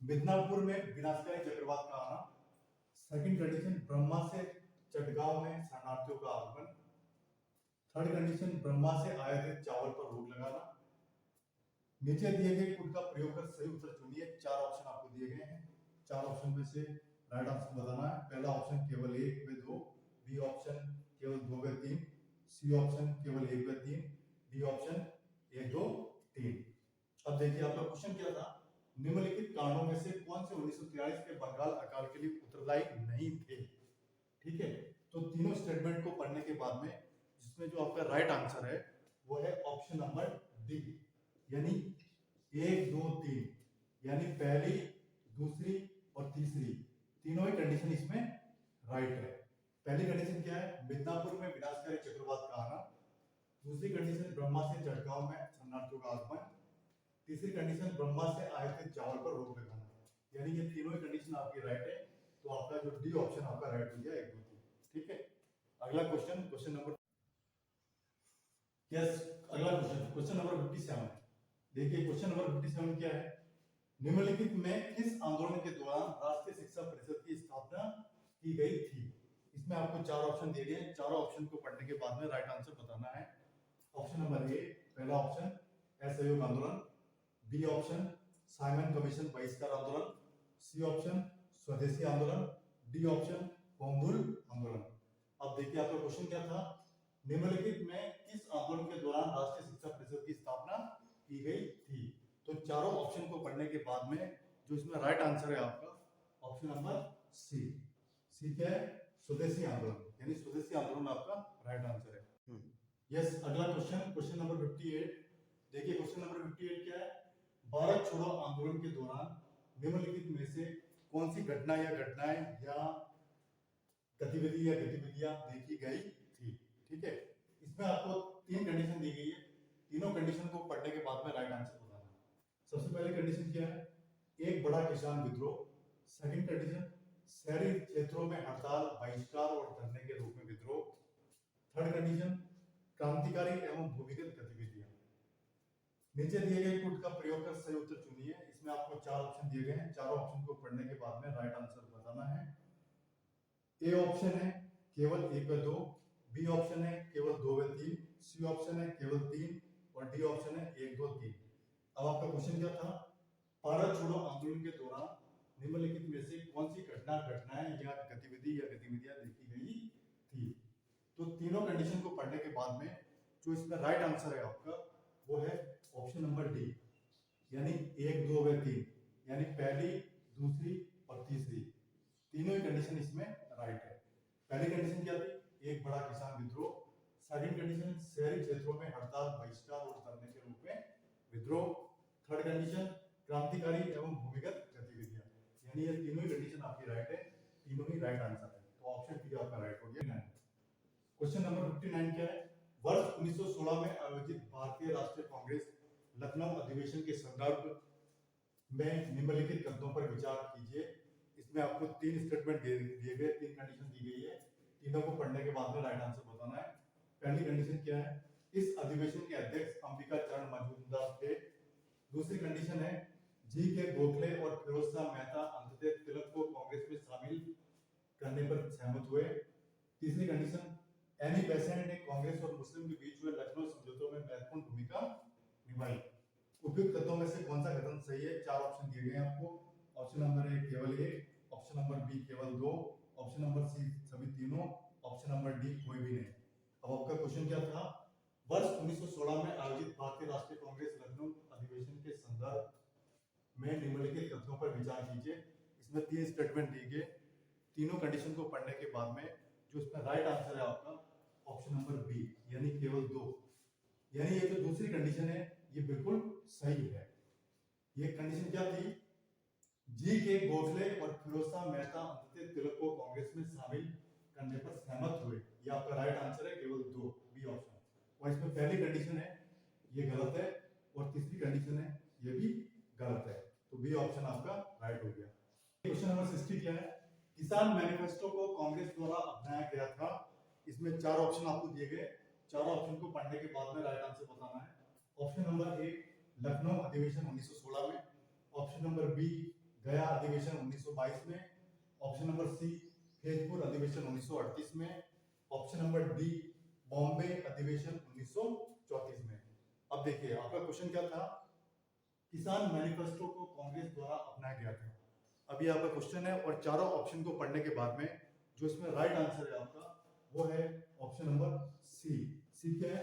मिदनापुर में विनाशकारी चक्रवात का आना। सेकंड कंडीशन, ब्रह्मा से चटगांव में शरणार्थियों का आगमन। थर्ड कंडीशन, ब्रह्मा से आयातित चावल पर रोक लगाना। नीचे दिए गए कुल का प्रयोग कर सही उत्तर चुनिए। 4 ऑप्शन आपको दिए गए हैं, 4 ऑप्शन में से राइट आंसर बताना है। पहला ऑप्शन केवल 1 व 2, बी ऑप्शन केवल 2 व 3, सी ऑप्शन केवल 1 व 3, डी ऑप्शन 1 2 3। अब देखिए आपका क्वेश्चन क्या था, निम्नलिखित कारणों में से कौन से 1943 के बंगाल अकाल के लिए उत्तरदायी नहीं थे। ठीक है, तो तीनों स्टेटमेंट को पढ़ने के बाद में जिसमें जो आपका राइट आंसर है वो है ऑप्शन नंबर डी, यानी 1 2 3, यानी पहली, दूसरी और तीसरी तीनों ही कंडीशन इसमें राइट है। पहली कंडीशन क्या है, मिदनापुर में विनाशकारी चक्रवात का आना। दूसरी कंडीशन, ब्रह्मा से चटगांव में शरणार्थियों का आगमन। तीसरी कंडीशन, ब्रह्मा से आयातित चावल पर रोक लगाना। यानी ये तीनों ही कंडीशन आपकी राइट है, तो आपका जो डी ऑप्शन आपका राइट हो गया 1 2 3। ठीक है, अगला क्वेश्चन, क्वेश्चन नंबर यस, अगला क्वेश्चन नंबर 57। देखिए क्वेश्चन नंबर 57 क्या है, निम्नलिखित में किस आंदोलन के दौरान राष्ट्रीय शिक्षा परिषद की स्थापना की गई थी। इसमें आपको 4 ऑप्शन दिए गए हैं, चारों ऑप्शन को पढ़ने के बाद में राइट आंसर बताना है। ऑप्शन नंबर ए, पहला ऑप्शन असहयोग आंदोलन। बी ऑप्शन साइमन कमीशन बहिष्कार आंदोलन, सी ऑप्शन स्वदेशी आंदोलन, डी ऑप्शन होम रूल आंदोलन। अब देखिए आपका क्वेश्चन क्या था, निम्नलिखित में किस आंदोलन के दौरान राष्ट्रीय शिक्षा परिषद की स्थापना की गई थी। तो चारों ऑप्शन को पढ़ने के बाद में जो इसमें राइट आंसर है आपका ऑप्शन नंबर सी। सी क्या है, स्वदेशी आंदोलन, यानी स्वदेशी आंदोलन आपका राइट आंसर है। यस, अगला क्वेश्चन, क्वेश्चन नंबर 58। देखिए क्वेश्चन नंबर 58 क्या है, भारत छोड़ो आंदोलन के दौरान निम्नलिखित में से कौन सी घटना या घटनाएं या गतिविधियां देखी गई थी। ठीक है, इसमें आपको तीन कंडीशन दी गई है, तीनों कंडीशन को पढ़ने के बाद में राइट आंसर बताना है। सबसे पहले कंडीशन क्या है, एक बड़ा किसान विद्रोह। सेकंड कंडीशन, शहरी क्षेत्रों में हड़ताल, बहिष्कार और धरने के रूप में विद्रोह। थर्ड कंडीशन, क्रांतिकारी एवं भूमिगत गतिविधियां। नीचे दिए गए पुट का प्रयोग कर सही उत्तर चुनिए। इसमें आपको चार ऑप्शन दिए गए हैं, चारों ऑप्शन को पढ़ने के बाद में राइट आंसर बताना है। ए ऑप्शन है केवल 1 व 2, बी ऑप्शन है केवल 2 व 3, सी ऑप्शन है केवल 3 और डी ऑप्शन है 1 2 3। अब आपका क्वेश्चन क्या था, भारत छोड़ो आंदोलन के दौरान निम्नलिखित में से कौन सी घटनाएं या गतिविधियां देखी गई थी। तो तीनों कंडीशन को पढ़ने के बाद में जो इसका राइट आंसर है आपका वो है ऑप्शन नंबर डी, यानी 1 2 व 3, यानी पहली, दूसरी और तीसरी तीनों ही कंडीशन इसमें राइट है। पहली कंडीशन क्या थी, एक बड़ा किसान विद्रोह। सेकंड कंडीशन, शहरी क्षेत्रों में हड़ताल, बहिष्कार और धरने के रूप में विद्रोह। थर्ड कंडीशन, क्रांतिकारी एवं भूमिगत गतिविधियां, यानी ये तीनों ही कंडीशन आपकी राइट है, तीनों ही राइट आंसर है। तो ऑप्शन डी आपका राइट हो गया। क्वेश्चन नंबर 59 क्या है, वर्ष 1916 में आयोजित भारतीय राष्ट्रीय कांग्रेस लखनऊ अधिवेशन के संदर्भ में निम्नलिखित कथनों पर विचार कीजिए। इसमें आपको तीन स्टेटमेंट दिए गए, तीन कंडीशन दी गई है, तीनों को पढ़ने के बाद में राइट आंसर बताना है। पहली कंडीशन क्या है, इस अधिवेशन के अध्यक्ष अंबिका चरण मजूमदार थे। दूसरी कंडीशन है, जी के गोखले और फिरोज शाह मेहता अंततः तिलक को कांग्रेस में शामिल करने पर सहमत हुए। तीसरी कंडीशन, एनी बेसेंट ने कांग्रेस और मुस्लिम के बीच हुए लखनऊ समझौतों में महत्वपूर्ण भूमिका निभाई। उपयुक्त कथनों में से कौन सा कथन सही है। चार ऑप्शन दिए गए हैं आपको, ऑप्शन नंबर ए केवल 1, ऑप्शन नंबर बी केवल 2, ऑप्शन नंबर सी सभी तीनों, ऑप्शन नंबर डी कोई भी नहीं। अब आपका क्वेश्चन क्या था, वर्ष 1916 में आयोजित भारतीय राष्ट्रीय कांग्रेस लखनऊ अधिवेशन के संदर्भ में निम्नलिखित कथनों पर विचार कीजिए। इसमें तीन स्टेटमेंट दिए गए, तीनों कंडीशन को पढ़ने के बाद में जो इसमें राइट आंसर है आपका ऑप्शन नंबर बी, यानी केवल 2, यानी ये जो दूसरी कंडीशन है ये बिल्कुल सही है। ये कंडीशन क्या थी, जी के गोखले और फिरोज शाह मेहता अंततः तिलक को कांग्रेस में शामिल करने पर सहमत हुए। ये आपका राइट आंसर है, केवल 2, बी ऑप्शन। और इसमें पहली कंडीशन है ये गलत है और तीसरी कंडीशन है ये भी गलत है, तो बी ऑप्शन आपका राइट हो गया। क्वेश्चन नंबर 60 क्या है, किसान मैनिफेस्टो को कांग्रेस द्वारा अपनाया गया था। इसमें चार ऑप्शन आपको दिए गए, चारों ऑप्शन को पढ़ने के बाद में राइट आंसर बताना है। ऑप्शन नंबर ए लखनऊ अधिवेशन 1916 में, ऑप्शन नंबर बी गया अधिवेशन 1922 में, ऑप्शन नंबर सी फैजपुर अधिवेशन 1938 में, ऑप्शन नंबर डी बॉम्बे अधिवेशन 1934 में। अब देखिए आपका क्वेश्चन क्या था, किसान मैनिफेस्टो को कांग्रेस द्वारा अपनाया गया था। अभी आपका क्वेश्चन है और चारों ऑप्शन को पढ़ने के बाद में जो इसमें राइट आंसर है आपका वो है ऑप्शन नंबर सी। सी क्या है,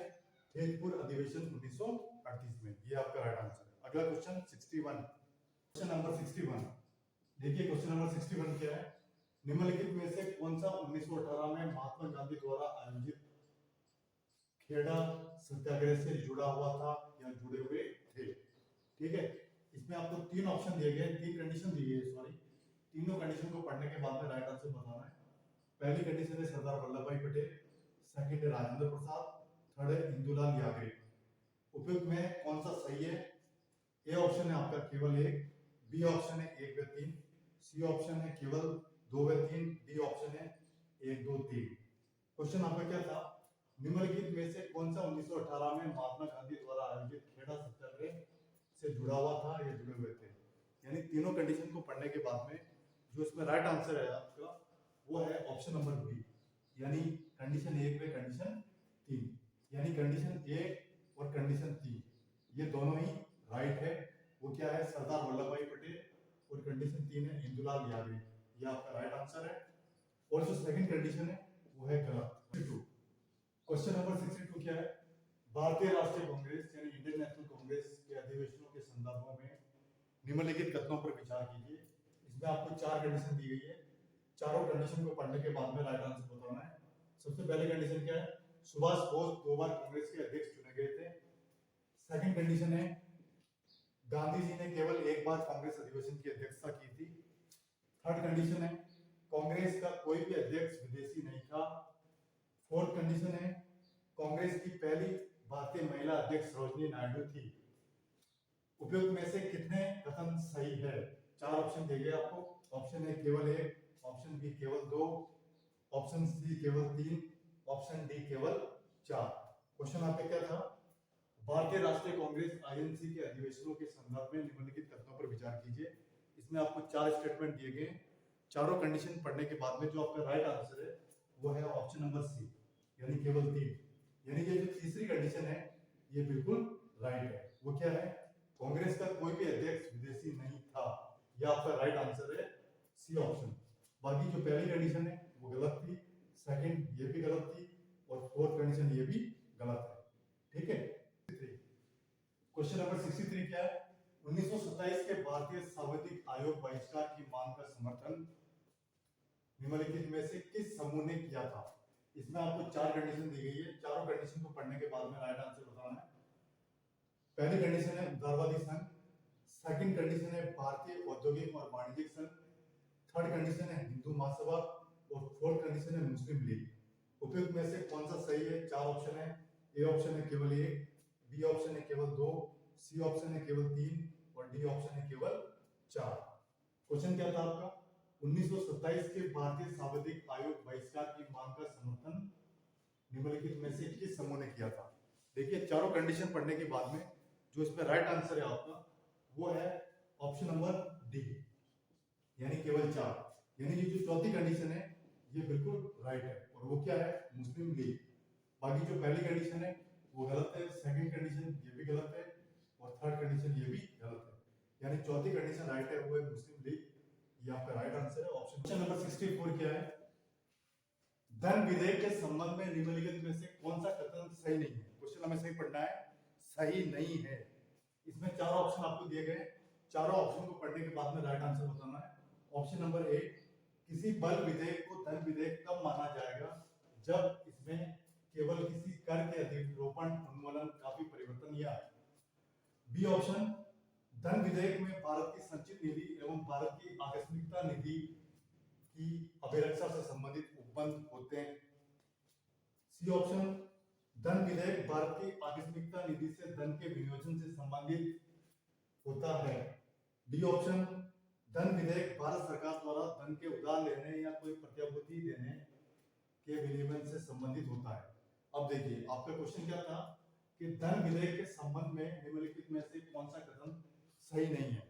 फैजपुर अधिवेशन 1938 में, ये आपका राइट आंसर है। अगला क्वेश्चन 61, क्वेश्चन नंबर 61। देखिए क्वेश्चन नंबर 61 क्या है, निम्नलिखित में से कौन सा 1918 में महात्मा गांधी द्वारा आयोजित खेड़ा सत्याग्रह से जुड़ा हुआ था या जुड़े हुए थे। ठीक है, इसमें आपको तीन ऑप्शन दिए गए, तीन कंडीशन दी गई है, सॉरी, तीनों कंडीशन को पढ़ने के बाद में राइट आंसर बताना है। पहली कंडीशन है सरदार वल्लभ भाई पटेल, सेकंड है राजेंद्र प्रसाद, थर्ड है इंदुलाल याग्निक। उपयुक्त में कौन सा सही है, ए ऑप्शन है आपका केवल 1, बी ऑप्शन है 1 व 3, सी ऑप्शन है केवल 2 व 3, डी ऑप्शन है 1 2 3। क्वेश्चन आपका क्या था, निम्नलिखित में से कौन सा 1918 में महात्मा गांधी द्वारा आयोजित खेड़ा सत्याग्रह से जुड़ा हुआ था या जुड़े हुए थे। यानी तीनों कंडीशन को पढ़ने के बाद में जो इसमें राइट आंसर है आपका वो है ऑप्शन नंबर बी, यानी कंडीशन 1 व कंडीशन 3, यानी कंडीशन 1 और कंडीशन 3 ये दोनों ही राइट है। वो क्या है, सरदार वल्लभ भाई पटेल। और कंडीशन 3 है, इंदुलाल यादव। ये आपका राइट आंसर है। और जो सेकंड कंडीशन है वो है गलत। 62 क्वेश्चन नंबर 62 क्या है, भारतीय राष्ट्रीय कांग्रेस यानी इंडियन नेशनल कांग्रेस के अधिवेशनों के संदर्भों में निम्नलिखित कथनों पर विचार कीजिए। इसमें आपको 4 कंडीशन दी गई है। चारों कंडीशन को पढ़ने के बाद में राइट आंसर बताना है। सबसे पहली कंडीशन क्या है, सुभाष बोस 2 बार कांग्रेस के अध्यक्ष चुने गए थे। सेकंड कंडीशन है, गांधी जी ने केवल एक बार कांग्रेस अधिवेशन की अध्यक्षता की थी। थर्ड कंडीशन है, कांग्रेस का कोई भी अध्यक्ष विदेशी नहीं था। फोर्थ कंडीशन है, कांग्रेस की पहली भारतीय महिला अध्यक्ष सरोजिनी नायडू थी। उपयुक्त में से कितने कथन सही है? 4 ऑप्शन दिए गए आपको। ऑप्शन ए केवल 1, ऑप्शन बी केवल 2, ऑप्शन सी केवल 3, ऑप्शन डी केवल 4। क्वेश्चन आपका क्या था, भारतीय राष्ट्रीय कांग्रेस आईएनसी के अधिवेशनों के संदर्भ में निम्नलिखित कथनों पर विचार कीजिए। इसमें आपको 4 स्टेटमेंट दिए गए। चारों कंडीशन पढ़ने के बाद में जो आपका राइट आंसर है वो है ऑप्शन नंबर सी, यानी केवल 3। यानी ये जो तीसरी कंडीशन है ये बिल्कुल राइट है। वो क्या है, कांग्रेस का कोई भी अध्यक्ष विदेशी नहीं था। यह आपका राइट आंसर है, सी ऑप्शन। बाकी जो पहली कंडीशन है वो गलत थी, सेकंड ये भी गलत थी, और फोर्थ कंडीशन ये भी गलत है। ठीक है। क्वेश्चन नंबर 63 क्या है, 1927 के भारतीय सांविधिक आयोग बहिष्कार की मांग का समर्थन निम्नलिखित में से किस समूह ने किया था? इसमें आपको 4 कंडीशन दी गई है। चारों कंडीशन को पढ़ने के बाद में राइट आंसर बताना है। पहली कंडीशन है उदारवादी संघ, सेकंड कंडीशन है भारतीय औद्योगिक और वाणिज्यिक संघ, थर्ड कंडीशन है हिंदू महासभा, और फोर्थ कंडीशन है मुस्लिम लीग। उपयुक्त में से कौन सा सही है? 4 ऑप्शन है। ए ऑप्शन है केवल 1, बी ऑप्शन है केवल 2, सी ऑप्शन है केवल 3, और डी ऑप्शन है केवल 4। क्वेश्चन क्या था आपका, 1927 के भारतीय सांविधिक आयोग बहिष्कार की मांग का समर्थन निम्नलिखित में से किस समूह ने किया था? देखिए चारों कंडीशन पढ़ने के बाद में जो इसमें राइट आंसर है आपका वो है ऑप्शन नंबर डी, यानी केवल 4। यानी ये जो चौथी कंडीशन है ये बिल्कुल राइट है, और वो क्या है, मुस्लिम लीग। बाकी जो पहली कंडीशन है वो गलत है, सेकंड कंडीशन ये भी गलत है, और थर्ड कंडीशन ये भी गलत है। यानी चौथी कंडीशन राइट है, वो है मुस्लिम लीग। ये आपका राइट आंसर है, ऑप्शन। क्वेश्चन नंबर 64 क्या है, धन विधेयक के संबंध में निम्नलिखित में से कौन सा कथन सही नहीं है? क्वेश्चन हमें सही पढ़ना है, सही नहीं है। इसमें 4 ऑप्शन आपको दिए गए। चारों ऑप्शन को पढ़ने के बाद में राइट आंसर बताना है। ऑप्शन नंबर ए, किसी बल विधेयक को धन विधेयक कब माना जाएगा? जब इसमें केवल किसी कर के अधिरोपण, उन्मूलन, काफी परिवर्तन या। बी ऑप्शन, धन विधेयक में भारत की संचित निधि एवं भारत की आकस्मिकता निधि की अभिरक्षा से संबंधित उपबंध होते हैं। सी ऑप्शन, धन विधेयक भारत की आकस्मिकता निधि से धन के विनियोजन से संबंधित होता है। डी ऑप्शन, धन विधेयक भारत सरकार द्वारा धन के उधार लेने या कोई प्रतिभूति देने के विनिमय से संबंधित होता है। अब देखिए आपका क्वेश्चन क्या था कि धन विधेयक के संबंध में निम्नलिखित में से कौन सा कथन सही नहीं है?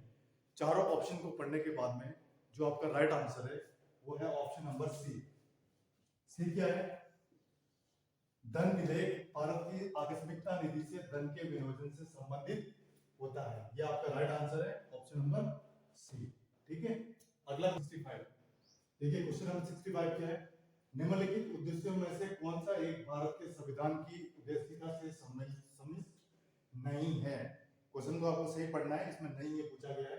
चारों ऑप्शन को पढ़ने के बाद में जो आपका राइट आंसर है वो है ऑप्शन नंबर सी। सी क्या है, धन विधेयक भारत की आकस्मिकता निधि से धन के विनियोजन से संबंधित होता है। यह आपका राइट आंसर है, ऑप्शन नंबर सी। ठीक है। अगला 65 देखिए, क्वेश्चन नंबर 65 क्या है, निम्नलिखित उद्देश्यों में से कौन सा एक भारत के संविधान की उद्देशिका से सम्मिलित नहीं है? क्वेश्चन को आपको सही पढ़ना है, इसमें नहीं ये पूछा गया है।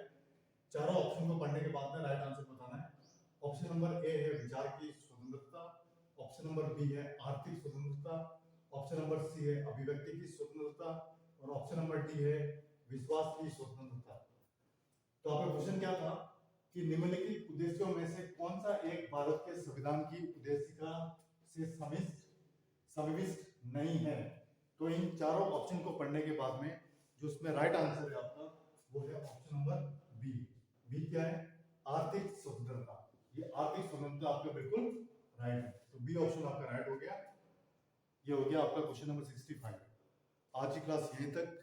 चारों ऑप्शन को पढ़ने के बाद में राइट आंसर बताना है। ऑप्शन नंबर ए है विचार की स्वतंत्रता, ऑप्शन नंबर बी है आर्थिक स्वतंत्रता, ऑप्शन नंबर सी है अभिव्यक्ति की स्वतंत्रता, और ऑप्शन नंबर डी है विश्वास की स्वतंत्रता। तो आपका क्वेश्चन क्या था कि निम्नलिखित उद्देश्यों में से कौन सा एक भारत के संविधान की उद्देशिका से समाविष्ट नहीं है? तो इन चारों ऑप्शन को पढ़ने के बाद में जो इसमें राइट आंसर है आपका वो है ऑप्शन नंबर बी। बी क्या है, आर्थिक स्वतंत्रता। ये आर्थिक स्वतंत्रता आपका बिल्कुल राइट है, तो बी ऑप्शन आपका राइट हो गया। ये हो गया आपका क्वेश्चन नंबर 65। आज की क्लास यहीं तक।